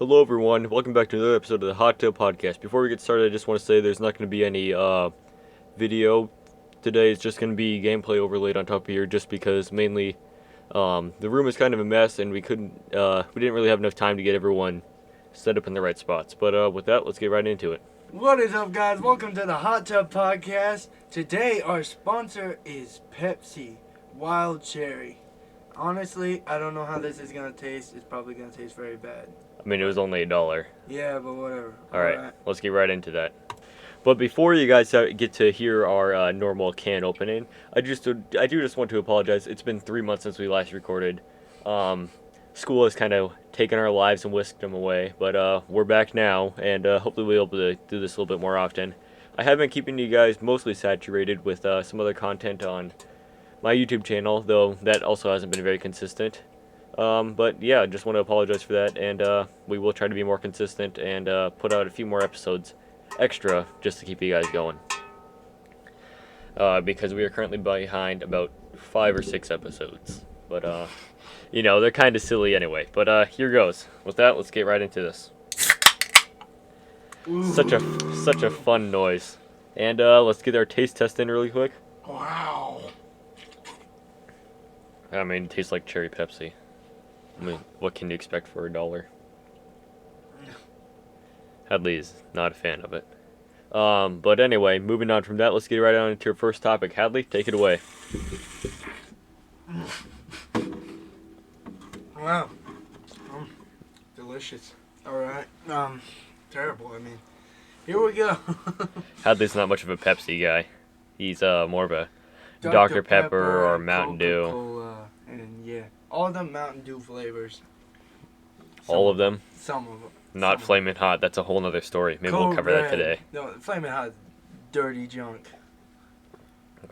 Hello, everyone. Welcome back to another episode of the Hot Tub Podcast. Before we get started, I just want to say there's not going to be any video today. It's just going to be gameplay overlaid on top of here, just because mainly the room is kind of a mess, and we didn't really have enough time to get everyone set up in the right spots. But with that, let's get right into it. What is up, guys? Welcome to the Hot Tub Podcast. Today, our sponsor is Pepsi Wild Cherry. Honestly, I don't know how this is going to taste. It's probably going to taste very bad. I mean, it was only $1. Yeah, but whatever. All right, let's get right into that. But before you guys get to hear our normal can opening, I do just want to apologize. It's been 3 months since we last recorded. School has kind of taken our lives and whisked them away, but we're back now, and hopefully we'll be able to do this a little bit more often. I have been keeping you guys mostly saturated with some other content on my YouTube channel, though that also hasn't been very consistent. But yeah, I just want to apologize for that, and we will try to be more consistent and put out a few more episodes extra just to keep you guys going. Because we are currently behind about 5 or 6 episodes. But, they're kind of silly anyway. But here goes. With that, let's get right into this. Ooh. Such a fun noise. And let's get our taste test in really quick. Wow. I mean, it tastes like cherry Pepsi. I mean, what can you expect for $1? Hadley's not a fan of it. But anyway, moving on from that, let's get right on into your first topic. Hadley, take it away. Wow. Delicious. Alright. Terrible, I mean. Here we go. Hadley's not much of a Pepsi guy. He's more of a Dr. Pepper or Mountain Dew. Coca-Cola, and yeah. All the Mountain Dew flavors. All of them? Some of them. Not Flamin' Hot. That's a whole nother story. Maybe we'll cover that today. No, Flamin' Hot is dirty junk.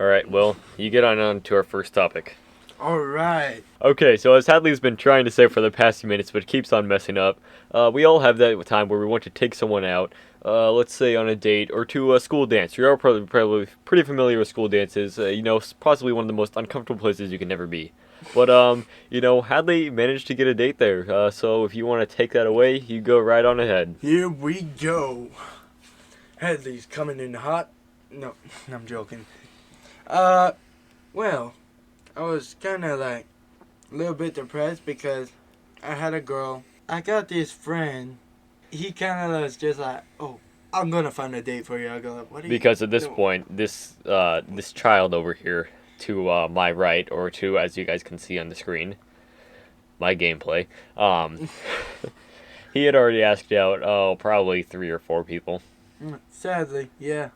Alright, well, you get on to our first topic. Alright. Okay, so as Hadley's been trying to say for the past few minutes, but keeps on messing up, we all have that time where we want to take someone out, let's say on a date, or to a school dance. You're all probably pretty familiar with school dances, possibly one of the most uncomfortable places you can ever be. But, Hadley managed to get a date there, so if you want to take that away, you go right on ahead. Here we go. Hadley's coming in hot. No, I'm joking. Well, I was kind of like a little bit depressed because I had a girl. I got this friend. He kind of was just like, oh, I'm going to find a date for you. I go like, what are you Because at this doing? point, this child over here, to my right, or to, as you guys can see on the screen, my gameplay, he had already asked out, probably 3 or 4 people. Sadly, yeah.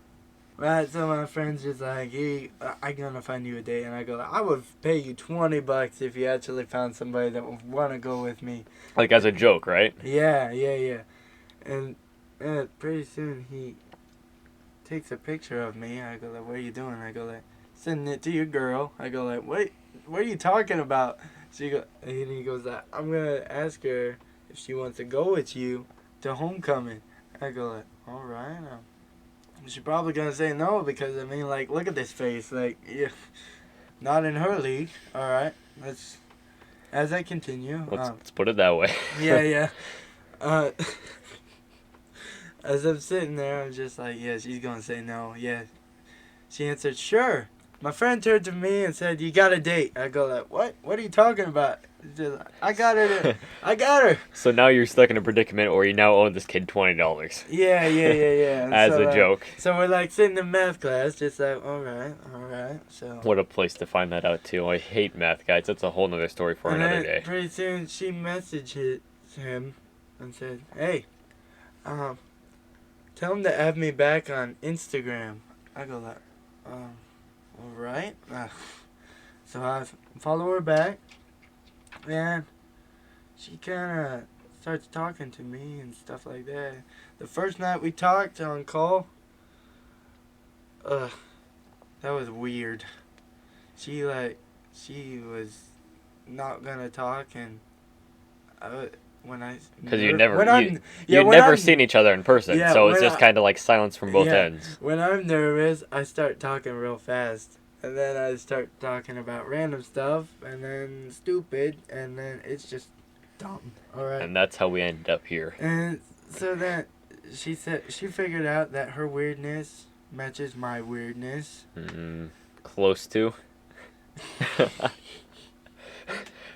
Right, so my friend's just like, hey, I'm gonna find you a date, and I go, I would pay you $20 if you actually found somebody that would want to go with me. Like, as a joke, right? Yeah. And pretty soon he takes a picture of me. I go like, what are you doing? I go like, sending it to your girl. I go like, what are you talking about? And he goes like, I'm gonna ask her if she wants to go with you to homecoming. I go like, all right. She's probably gonna say no because I mean, like, look at this face. Like, yeah, not in her league. All right, as I continue. Let's put it that way. Yeah. As I'm sitting there, I'm just like, yeah, she's gonna say no. Yeah, she answered, sure. My friend turned to me and said, you got a date. I go like, what? What are you talking about? Just, I got her. I got her. So now you're stuck in a predicament where you now owe this kid $20. Yeah. And As so, a joke. So we're like sitting in math class, just like, all right. So. What a place to find that out too. I hate math, guys. That's a whole nother story for another day. Pretty soon she messaged him and said, hey, tell him to add me back on Instagram. I go like, all right. So I follow her back, and she kind of starts talking to me and stuff like that. The first night we talked on call, that was weird. She was not gonna talk, and Because you'd never seen each other in person, so it's just kind of like silence from both ends. When I'm nervous, I start talking real fast. And then I start talking about random stuff, and then stupid, and then it's just Dumb. All right. And that's how we ended up here. And so then she said she figured out that her weirdness matches my weirdness. Close to. I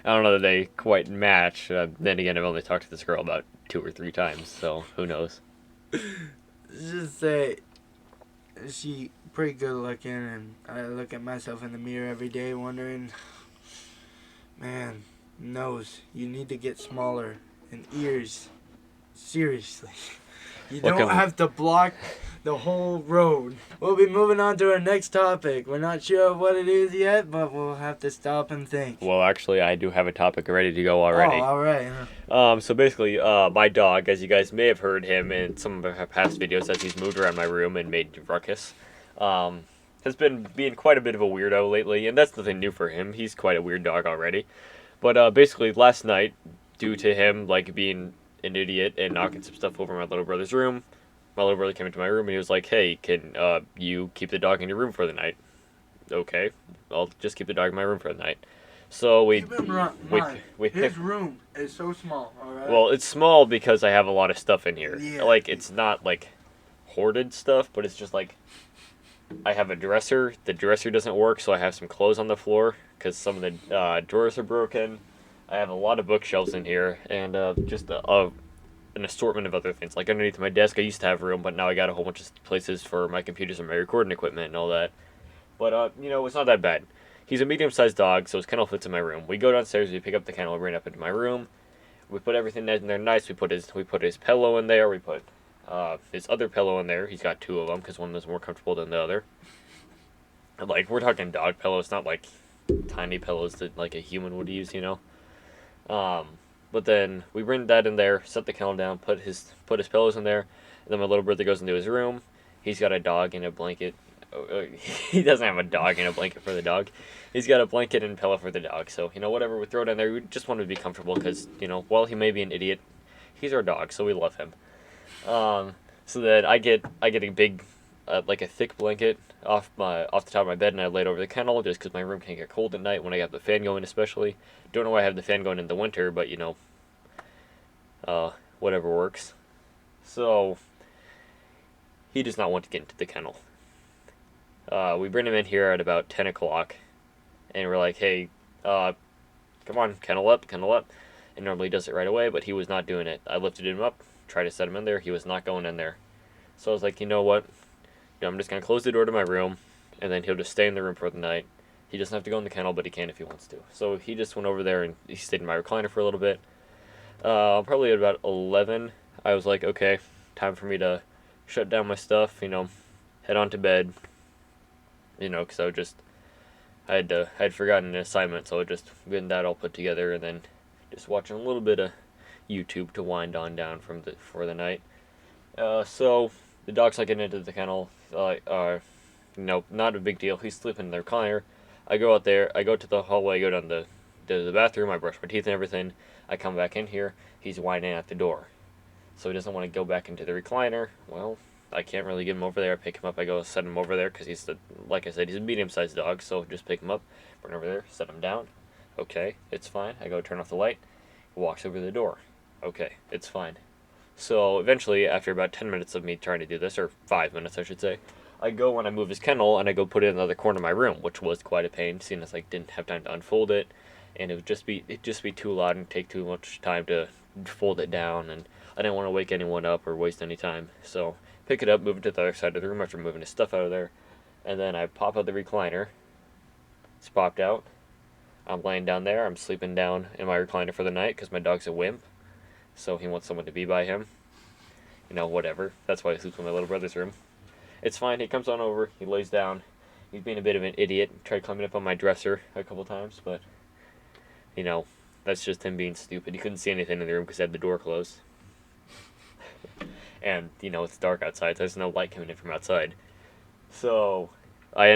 don't know that they quite match. Then again, I've only talked to this girl about 2 or 3 times, so who knows? Just say she pretty good looking, and I look at myself in the mirror every day wondering, man, nose, you need to get smaller, and ears, seriously. You What don't can- have to block the whole road. We'll be moving on to our next topic. We're not sure what it is yet, but we'll have to stop and think. Well, actually, I do have a topic ready to go already. Oh, all right. So basically, my dog, as you guys may have heard him in some of our past videos, as he's moved around my room and made ruckus, has been being quite a bit of a weirdo lately, and that's nothing new for him. He's quite a weird dog already. But basically, last night, due to him like being an idiot and knocking some stuff over my little brother's room, my little brother came into my room and he was like, "Hey, can you keep the dog in your room for the night?" Okay, I'll just keep the dog in my room for the night. So we Keep him in mind. we His room is so small, all right? well, it's small because I have a lot of stuff in here. Yeah. Like, it's not like hoarded stuff, but it's just like I have a dresser. The dresser doesn't work, so I have some clothes on the floor because some of the drawers are broken. I have a lot of bookshelves in here and just an assortment of other things. Like underneath my desk, I used to have room, but now I got a whole bunch of places for my computers and my recording equipment and all that. But it's not that bad. He's a medium-sized dog, so his kennel fits in my room. We go downstairs, we pick up the kennel, bring it up into my room. We put everything in there nice. We put his pillow in there. We put his other pillow in there. He's got 2 of them because one is more comfortable than the other. And, like, we're talking dog pillows, not like tiny pillows that like a human would use, you know. But then we bring that in there, set the kennel down, put his pillows in there, and then my little brother goes into his room. He's got a dog and a blanket. He doesn't have a dog and a blanket for the dog. He's got a blanket and pillow for the dog. So, whatever we throw down there, we just want him to be comfortable because, while he may be an idiot, he's our dog, so we love him. So then I get a big, like a thick blanket off the top of my bed, and I lay it over the kennel just because my room can get cold at night when I have the fan going, especially. Don't know why I have the fan going in the winter, but whatever works. So he does not want to get into the kennel. We bring him in here at about 10 o'clock, and we're like, "Hey, come on, kennel up. And normally he does it right away, but he was not doing it. I lifted him up, tried to set him in there. He was not going in there. So I was like, you know what? I'm just going to close the door to my room, and then he'll just stay in the room for the night. He doesn't have to go in the kennel, but he can if he wants to. So he just went over there, and he stayed in my recliner for a little bit. Probably at about 11, I was like, okay, time for me to shut down my stuff, head on to bed. Because I had forgotten an assignment, so I just getting that all put together, and then just watching a little bit of YouTube to wind on down for the night. So the dog's not getting into the kennel. Not a big deal. He's sleeping in the recliner. I go out there. I go to the hallway. Go down to the bathroom. I brush my teeth and everything. I come back in here. He's whining at the door, so he doesn't want to go back into the recliner. Well, I can't really get him over there. I pick him up. I go set him over there because like I said, he's a medium-sized dog. So just pick him up, bring him over there, set him down. Okay, it's fine. I go turn off the light. He walks over the door. Okay, it's fine. So eventually, after about 10 minutes of me trying to do this, or 5 minutes I should say, I go and I move his kennel and I go put it in another corner of my room, which was quite a pain, seeing as I didn't have time to unfold it, and it'd just be too loud and take too much time to fold it down, and I didn't want to wake anyone up or waste any time. So pick it up, move it to the other side of the room after moving his stuff out of there, and then I pop out the recliner. It's popped out. I'm laying down there. I'm sleeping down in my recliner for the night because my dog's a wimp, so he wants someone to be by him. Whatever. That's why he sleeps in my little brother's room. It's fine. He comes on over. He lays down. He's being a bit of an idiot. Tried climbing up on my dresser a couple times, but that's just him being stupid. He couldn't see anything in the room because I had the door closed. And it's dark outside, so there's no light coming in from outside. So I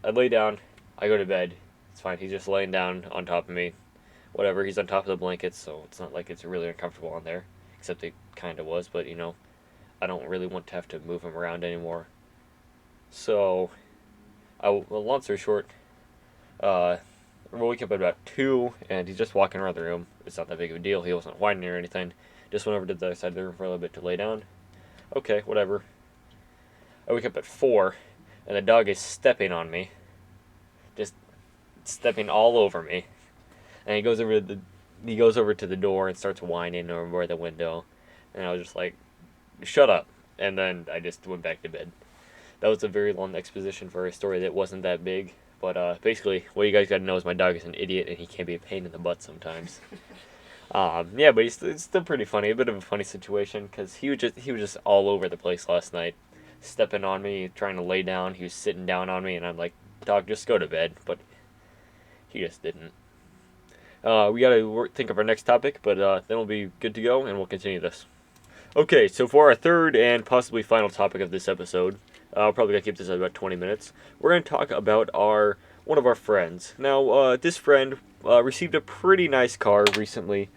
lay down. I go to bed. It's fine. He's just laying down on top of me. Whatever. He's on top of the blankets, so it's not like it's really uncomfortable on there. Except it kind of was, but I don't really want to have to move him around anymore. So, long story short, We wake up at about 2, and he's just walking around the room. It's not that big of a deal. He wasn't whining or anything. Just went over to the other side of the room for a little bit to lay down. Okay, whatever. I wake up at 4, and the dog is stepping on me. Just stepping all over me. And he goes over to the door and starts whining over the window. And I was just like, shut up. And then I just went back to bed. That was a very long exposition for a story that wasn't that big. But basically, what you guys got to know is my dog is an idiot and he can be a pain in the butt sometimes. Yeah, but it's still pretty funny. A bit of a funny situation because he was just all over the place last night, stepping on me, trying to lay down. He was sitting down on me, and I'm like, dog, just go to bed. But he just didn't. We gotta think of our next topic, but then we'll be good to go, and we'll continue this. Okay, so for our third and possibly final topic of this episode, probably gonna keep this at about 20 minutes. We're gonna talk about one of our friends. Now, this friend received a pretty nice car recently.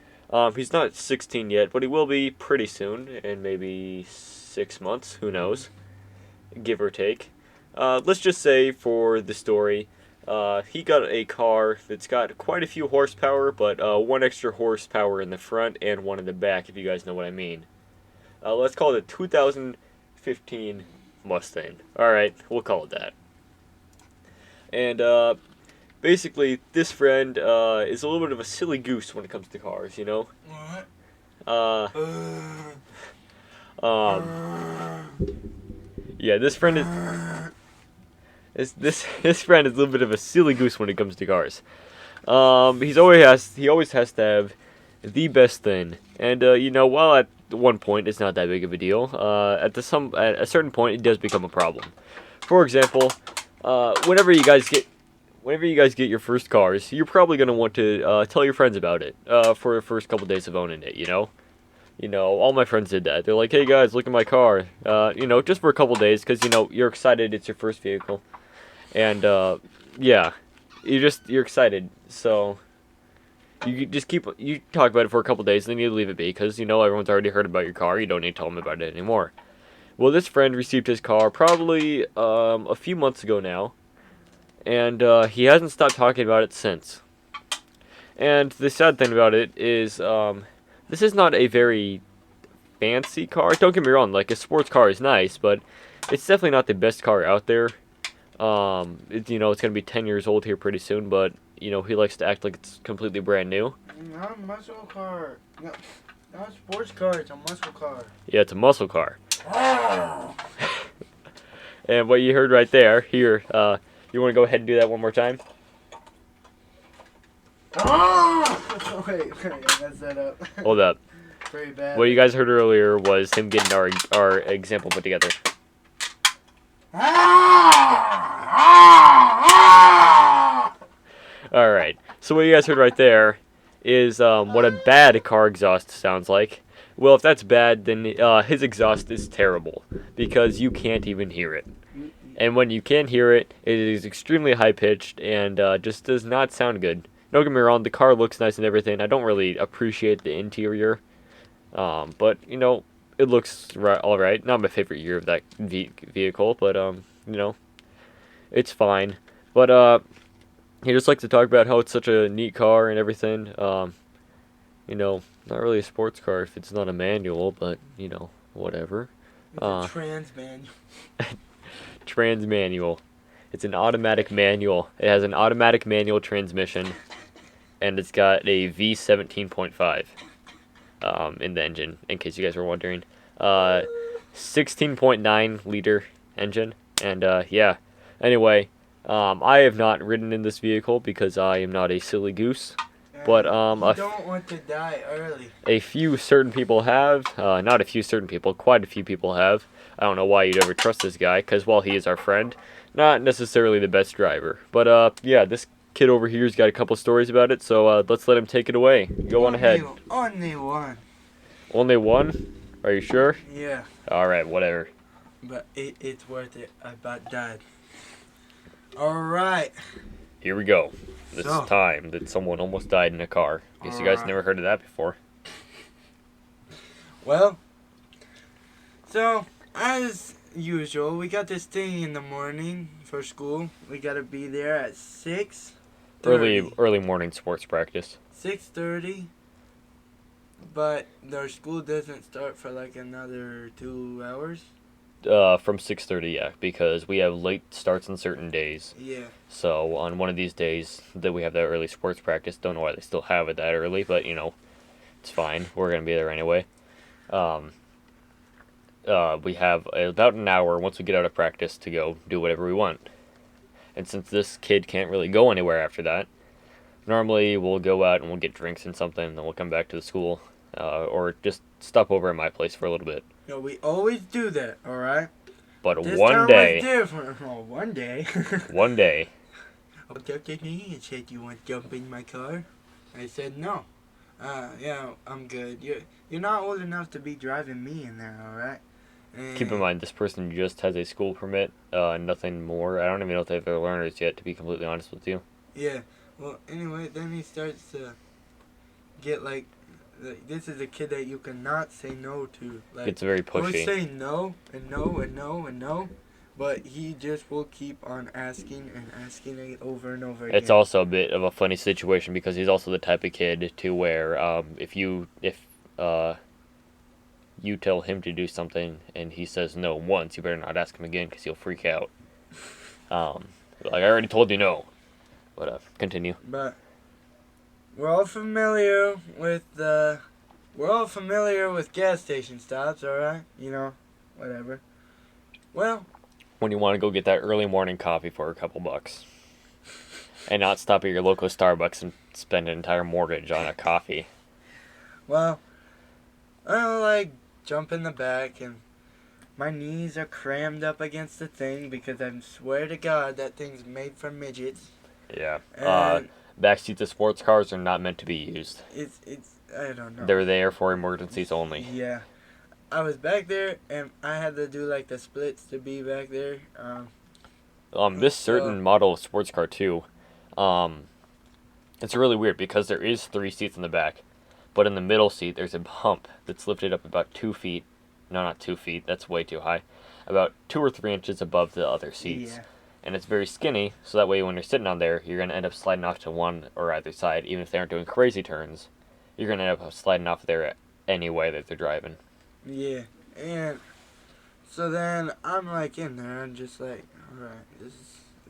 He's not 16 yet, but he will be pretty soon, in maybe 6 months. Who knows, give or take. Let's just say for the story, he got a car that's got quite a few horsepower, but one extra horsepower in the front and one in the back, if you guys know what I mean. Let's call it a 2015 Mustang. Alright, we'll call it that. And basically, this friend is a little bit of a silly goose when it comes to cars, you know? What? Yeah, this friend is... This friend is a little bit of a silly goose when it comes to cars. He always has to have the best thing, and while at one point it's not that big of a deal, at a certain point it does become a problem. For example, whenever you guys get your first cars, you're probably gonna want to tell your friends about it for the first couple days of owning it. All my friends did that. They're like, "Hey guys, look at my car." Just for a couple days, because you're excited. It's your first vehicle. And yeah, you're excited, so you talk about it for a couple days, and then you leave it be because everyone's already heard about your car. You don't need to tell them about it anymore. Well, this friend received his car probably a few months ago now, and he hasn't stopped talking about it since. And the sad thing about it is this is not a very fancy car. Don't get me wrong, like a sports car is nice, but it's definitely not the best car out there. It's gonna be 10 years old here pretty soon, but he likes to act like it's completely brand new. Not a muscle car. No, not a sports car. It's a muscle car. Yeah, it's a muscle car. Oh. And what you heard right there, here, you want to go ahead and do that one more time? Oh! Wait, I messed that up. Hold up. Very bad. What you guys heard earlier was him getting our example put together. Alright, so what you guys heard right there is what a bad car exhaust sounds like. Well, if that's bad, then his exhaust is terrible, because you can't even hear it. And when you can hear it, it is extremely high-pitched and just does not sound good. Don't get me wrong, the car looks nice and everything. I don't really appreciate the interior, but, it looks alright. Not my favorite year of that vehicle, but, it's fine. But, he just likes to talk about how it's such a neat car and everything. Not really a sports car if it's not a manual, but, whatever. It's a trans manual. Trans manual. It's an automatic manual. It has an automatic manual transmission, and it's got a V17.5 in the engine, in case you guys were wondering. 16.9 liter engine, and yeah. Anyway, I have not ridden in this vehicle because I am not a silly goose. But you don't want to die early. A few certain people have. Not a few certain people. Quite a few people have. I don't know why you'd ever trust this guy, because while he is our friend, not necessarily the best driver. But yeah, this kid over here's got a couple stories about it, so let's let him take it away. Go on ahead. Only one. Only one? Are you sure? Yeah. Alright, whatever. But it's worth it. I about died. Alright. Here we go. This time that someone almost died in a car. Guess you guys never heard of that before. Well, so as usual, we got this thing in the morning for school. We gotta be there at 6. Early morning sports practice. 6:30. But their school doesn't start for like another 2 hours. From 6:30, yeah, because we have late starts on certain days. Yeah. So on one of these days that we have that early sports practice, don't know why they still have it that early, but it's fine. We're gonna be there anyway. Um, we have about an hour once we get out of practice to go do whatever we want. And since this kid can't really go anywhere after that, normally we'll go out and we'll get drinks and something, and then we'll come back to the school, or just stop over at my place for a little bit. No, we always do that, all right? But This one time day, was different. Oh, one day. one day, Walked up to me and said, "You want to jump in my car?" I said, "No. Yeah, I'm good. You're not old enough to be driving me in there, all right?" And keep in mind this person just has a school permit, nothing more. I don't even know if they have their learners yet, to be completely honest with you. Yeah. Well, anyway, then he starts to get like, this is a kid that you cannot say no to. Like, It's very always pushy. say no and no and no and no, but he just will keep on asking and asking it over and over again. It's also a bit of a funny situation because he's also the type of kid to where if you tell him to do something and he says no once, you better not ask him again because he'll freak out. Like I already told you no. But continue. But we're all familiar with gas station stops, all right? Whatever. Well, When you want to go get that early morning coffee for a couple bucks. And not stop at your local Starbucks and spend an entire mortgage on a coffee. well, I don't like jump in the back and my knees are crammed up against the thing because I swear to God that thing's made for midgets. Yeah. And Backseats of sports cars are not meant to be used. it's I don't know. They're there for emergencies only. Yeah. I was back there and I had to do like the splits to be back there. This certain model of sports car too, it's really weird because there is 3 seats in the back, but in the middle seat there's a hump that's lifted up about 2 feet. No, not 2 feet. That's way too high. About 2 or 3 inches above the other seats. Yeah. And it's very skinny, so that way when you're sitting on there, you're gonna end up sliding off to one or either side, even if they aren't doing crazy turns. You're gonna end up sliding off there any way that they're driving. Yeah. And so then I'm like in there and just like, alright, this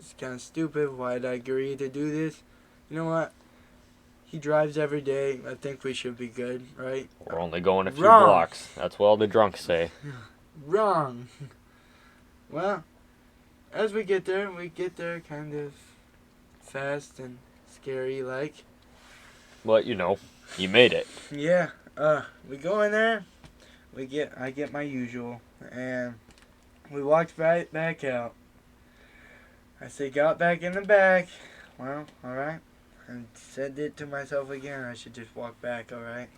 is kind of stupid. Why did I agree to do this? You know what? He drives every day. I think we should be good, right? We're only going a few Wrong. blocks. That's what all the drunks say. Wrong. Well, as we get there kind of fast and scary like. But, you made it. Yeah. We go in there. I get my usual, and we walked right back out. I said, got back in the back. Well, alright. And said it to myself again, I should just walk back, alright?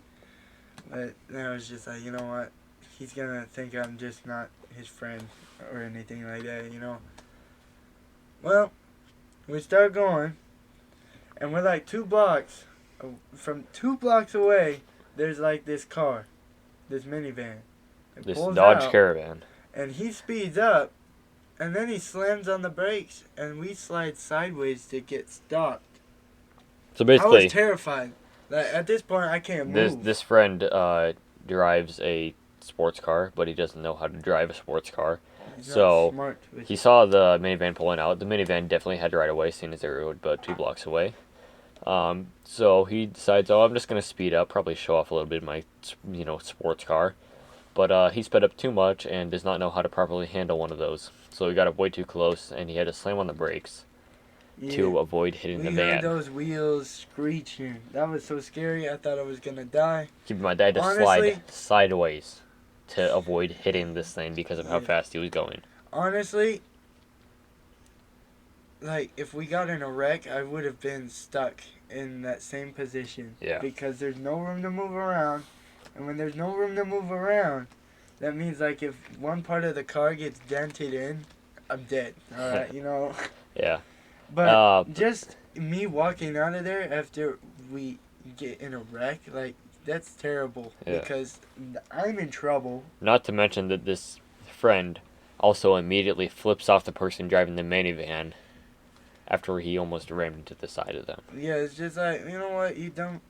But then I was just like, you know what? He's gonna think I'm just not his friend or anything like that, Well, we start going, and we're like 2 blocks. From 2 blocks away, there's like this car. This minivan. It This pulls Dodge out, Caravan. and he speeds up, and then he slams on the brakes, and we slide sideways to get stopped. So I basically, was terrified. Like, at this point, I can't move. this friend drives a sports car, but he doesn't know how to drive a sports car. He's not So smart with he saw the minivan pulling out. The minivan definitely had to right away, seeing as they were about 2 blocks away. So he decides, I'm just gonna speed up, probably show off a little bit of my, sports car. But he sped up too much and does not know how to properly handle one of those. So he got up way too close, and he had to slam on the brakes to avoid hitting we the heard van. those wheels screeching. That was so scary. I thought I was gonna die. Keep in mind, I had to Honestly- slide sideways to avoid hitting this thing because of how Yeah. fast he was going. Honestly, like, if we got in a wreck, I would have been stuck in that same position. Yeah. Because there's no room to move around. And when there's no room to move around, that means, like, if one part of the car gets dented in, I'm dead. Alright, Yeah. But just me walking out of there after we get in a wreck, like, that's terrible. Yeah. Because I'm in trouble. Not to mention that this friend also immediately flips off the person driving the minivan after he almost rammed into the side of them. Yeah, it's just like, you know what, you dummy.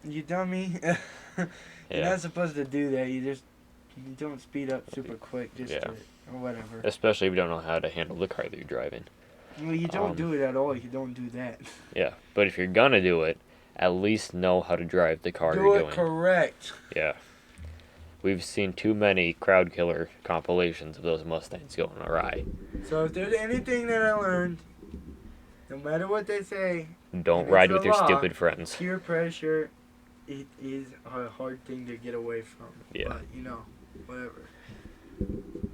You're Yeah. not supposed to do that. You don't speed up super quick or whatever. Especially if you don't know how to handle the car that you're driving. Well, you don't do it at all. You don't do that. Yeah, but if you're gonna do it, at least know how to drive the car you're doing. Do it correct. Yeah. We've seen too many crowd killer compilations of those Mustangs going awry. So if there's anything that I learned, no matter what they say, Don't ride with your stupid friends. Peer pressure, it is a hard thing to get away from. Yeah. But, whatever.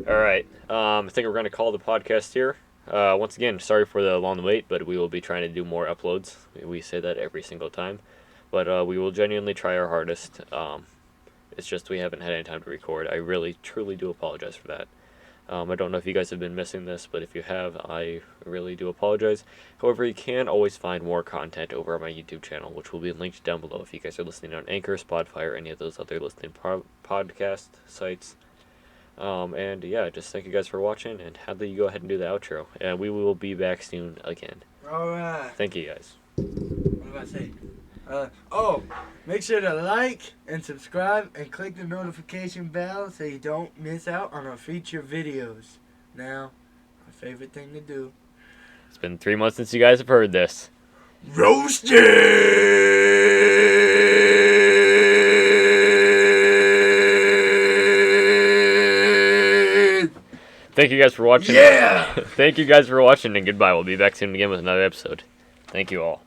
All right. I think we're going to call the podcast here. Once again, sorry for the long wait, but we will be trying to do more uploads. We say that every single time. But we will genuinely try our hardest. It's just we haven't had any time to record. I really, truly do apologize for that. I don't know if you guys have been missing this, but if you have, I really do apologize. However, you can always find more content over on my YouTube channel, which will be linked down below if you guys are listening on Anchor, Spotify, or any of those other listening podcast sites. And yeah, just thank you guys for watching, and Hadley, you go ahead and do the outro. And we will be back soon again. Alright. Thank you guys. What do I say? Make sure to like and subscribe and click the notification bell so you don't miss out on our future videos. Now, my favorite thing to do. It's been 3 months since you guys have heard this. Roasted! Thank you guys for watching. Yeah! Thank you guys for watching, and goodbye. We'll be back soon again with another episode. Thank you all.